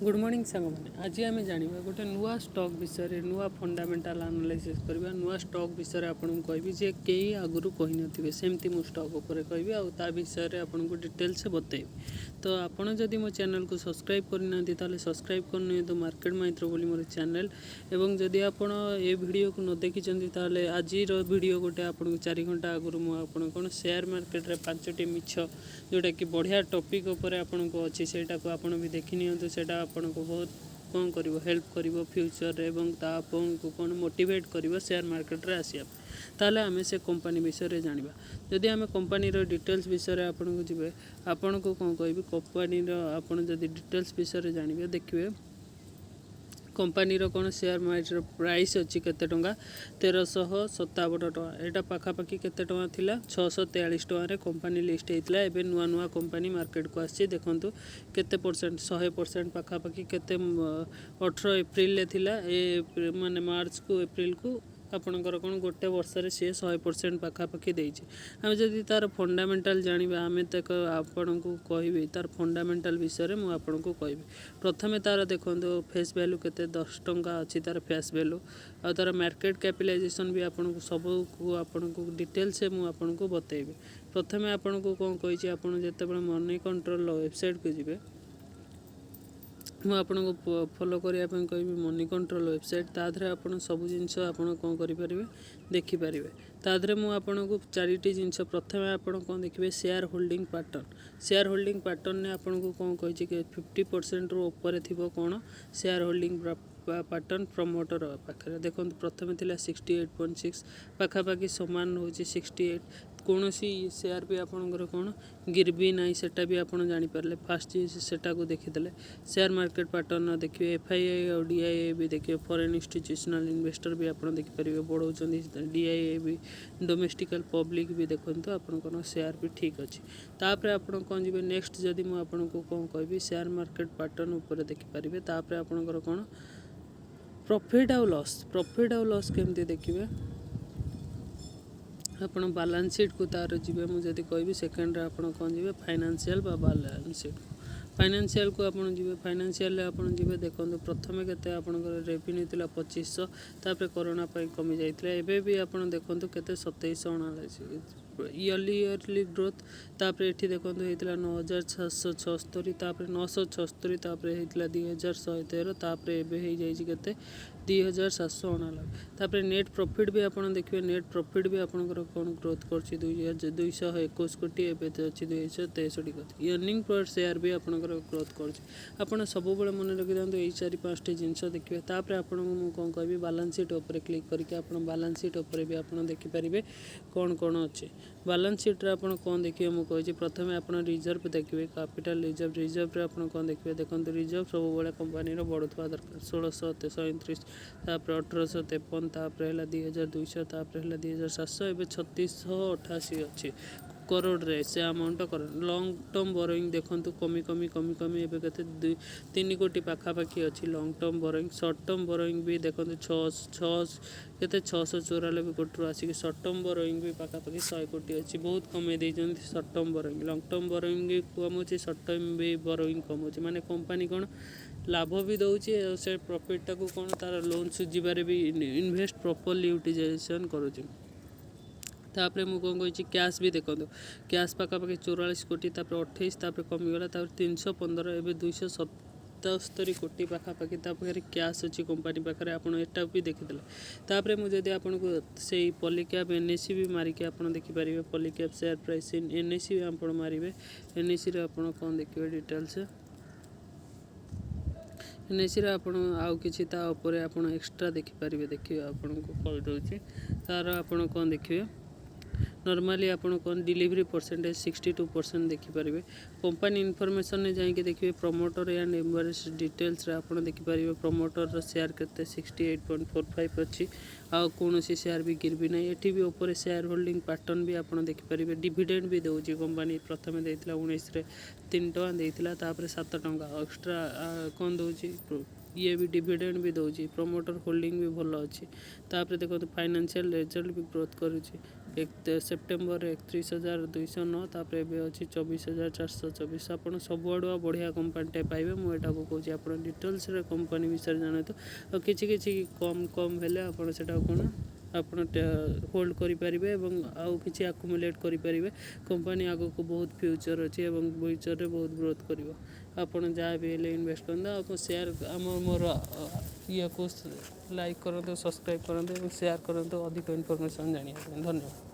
Good morning सांग मैंने आज आम जाना गोटे नुआ स्टॉक विषय नुआ फंडामेंटाल एनालिसिस करवा नुआ स्टॉक विषय आपको कहबी जे कई आगु कही नथिबे सेमती मु स्टॉक उपर कहबी आ विषय आपको डिटेल्स बतेबी। तो आपड़ जदि मो चैनल को सब्सक्राइब करना ताले सब्सक्राइब करनी तो मार्केट माइत्र बोली मोर चैनल एवं जदि आपण ए वीडियो को न देखी ताले आज वीडियो गोटे आपको 4 घंटा आगु मुझे कौन शेयर मार्केट रे 5टी मिछ जोटा कि बढ़िया टॉपिक उपर आपको अच्छी से भी देखी नियंतु सेटा आपन को बहुत कौन कर हेल्प कर फ्यूचर एवं आपको कौन मोटिवेट कर शेयर मार्केट रे आसिया ताले आमे से कंपनी विषय जानिबा। जदि आमे कंपनी रो डिटेल्स विषय आपन को जिवे आपन को कौन कहबी कंपनी रो आपन जदि डिटेल्स विषय जानिबे देखिबे कंपनी रो कौन शेयर मार्केट प्राइस अच्छी केते टंका 1357 टका एटा पाखापाखि केते टका थिला 643 टका रे कंपनी लिस्ट हेतिला। एबे नुआ नुआ कंपनी मार्केट को आसी देखंतु केते परसेंट 100% पाखापाखि केते 18 एप्रिल ले थिला ए माने मार्च को एप्रिल को आपणकर कौन गोटे वर्ष सी 100% पाखापाखि देछि। आम जदि तार फंडामेंटाल जानिबा आमे तक आपण को कहबी तार फंडामेंटाल विषय मु आपण को कहबी। प्रथमे तार देखंतु फेस वैल्यू केते 10 टंका अछि तार फेस वैल्यू आ तार मार्केट कैपिटलाइजेशन भी आपण को सब को आपण को डिटेल से मु आपण को बतेबी। प्रथमे आपण को कोन कहिछि आपण जेतेबेले मनी कंट्रोल वेबसाइट को जिवे मु आपको फॉलो करने कहबी मनी कंट्रोल वेबसाइट तादरे आप सब जिनस कौन करें देखिपारे तादरे मुझे 4टी जिनस प्रथम आप कौन देखिए शेयर होल्डिंग पैटर्न ने आपको कौन कही कि 50% रू ऊपर थी कौन शेयर होल्डिंग पैटर्न प्रमोटर पाखे देखो प्रथम थी 68.6 पाखापाखि सामान हूँ 68 कौन सी शेयर भी आपंकर कौन गिरवी ना सेटा भी आप जानीपारे फास्ट सेटा को देखीदे शेयर मार्केट पैटर्न देखिए FII और DII भी देखिए फॉरेन इंस्टीट्यूशनल इन्वेस्टर भी आप देखिपारे बढ़ाऊँ DII भी डोमेस्टिकल पब्लिक भी देखते आपंकर शेयर भी ठीक अच्छे तापर आप कौन जी नेक्स्ट जदि मुझे कौन कहबी शेयर मार्केट पैटर्न उपर देखिपारे तापर आपंकर कौन प्रॉफिट आउ लॉस केमती देखिए आप बैलेंस शीट को तार जी मुझे कहबी सेकेंड आप कौन जी फाइनेंशियल बैलेंस शीट फाइनेंशियल को आपन जी फाइनेंशियल आपन जी देखो प्रथम केते आपनकर रेवेन्यू थिला 2500 तापर कोरोना कमी जाइतले एबे भी आपन देखो केते 2749 ईयरली ग्रोथ तापर एठी देखो हेतिला 9776 तापर 976 तापर हेतिला 2113 तापर एबे हे जाई केते 2799 तापर नेट प्रॉफिट भी आपन देखिए नेट प्रॉफिट भी आपनकर कोन ग्रोथ करछि 221 कोटी एबे अछि 263 कोटी अर्निंग पर शेयर भी आपनकर ग्रोथ करछि आपन सब बेले मन रखि दांतो एई 4-5 जिंस देखिए तापर आपन मु कोन कहबी बैलेंस शीट ऊपर क्लिक करके आपन बैलेंस शीट ऊपर भी आपन देखि परिबे कोन कोन अछि बैलेंस शीट रे आपन कोन देखिए मु कहछि प्रथमे आपन रिजर्व देखिए कैपिटल रिजर्व रे आपन कोन देखिए देखंतु रिजर्व सब बेले कंपनी रो बढ़ुवा दरकार 1637 तापर 1853 तापर हैला 2200 तापर हैला 2700 एबे 3688 अछि करोड़ रे से अमाउंट कर लॉन्ग टर्म बोरोइंग देखंतु कमी एबे केते 3 कोटी पाखापाखि अच्छी long term borrowing short term borrowing भी देखंतु 6 केते 694 कोटी आसिक शॉर्ट टर्म बोरोइंग भी पाखापाखि 100 कोटी अच्छी बहुत कमे देइछन short term borrowing long term borrowing कम होची शॉर्ट टर्म भी बोरोइंग कम होची माने कंपनी कोन लाभ भी दौची से प्रॉफिट टाको कौन तार लोन सुझीबारे भी इन्वेस्ट प्रॉपर्ली यूटिलाइजेशन करुची तापर मु कौन कही कैश भी देखो कैश पाखापाखि 44 कोटी तापर 28 तापर कमीगला तापर 315 एवं 277 कोटी पाखापाखि तापर कैश अच्छी कंपनी पाखे आप भी देखीदे तापर मुझे आपको से पॉलीकैप NSE भी मारिक आप देखिपारे पॉलीकैप शेयर प्राइस NSE भी आप मारे NSE रे आप कौन देखिए डिटेल्स NSE रे आपण आउ किछि ता ऊपर आपण एक्स्ट्रा देखिपारे देखिए आपन को कहि दउछि तार आपण कौन देखिए नॉर्मली आपन कौन डिलीवरी परसेंटेज 62% देखिपारे कंपनी इनफॉरमेशन ने जाइए देखिए प्रमोटर एंड एम्बरेस डिटेल्स रे आपन देखिपारे प्रमोटर शेयर केते 68.45 अच्छी आ कौन सी शेयर भी गिरवी ना एठी भी ऊपर शेयर होल्डिंग पैटर्न भी आपन देखिपारे डिविडेंड भी दउछि कंपनी प्रथमे देइतला 19 रे 3 टका देइतला तापर 7 टका एक्स्ट्रा कौन दउछि ये भी डिविडेंड भी दौर प्रमोटर होल्डिंग भी भल अच्छी तापर देखो फाइनेंशियल रिजल्ट भी ग्रोथ करुच्ची सेप्टेम्बर 31,209 तापर एवं अच्छी 24,424 आप सबुआ बढ़िया कंपानीटे पाइबे मुझे कहूँ आप डिटेल्स कंपानी विषय जाना तो किसी कम कम हेले आपड़ से कौन आप होल्ड करेंगे आउ कि आकुमुलेट करेंगे कंपानी आग को बहुत फ्यूचर अच्छी और फ्यूचर रे बहुत ग्रोथ कर आपड़ जहाँ भी हेले इन्वेस्ट करते आप शेयर आम मोर ये को लाइक करते सब्सक्राइब करते शेयर करते अधिक इनफॉरमेशन जाना धन्यवाद।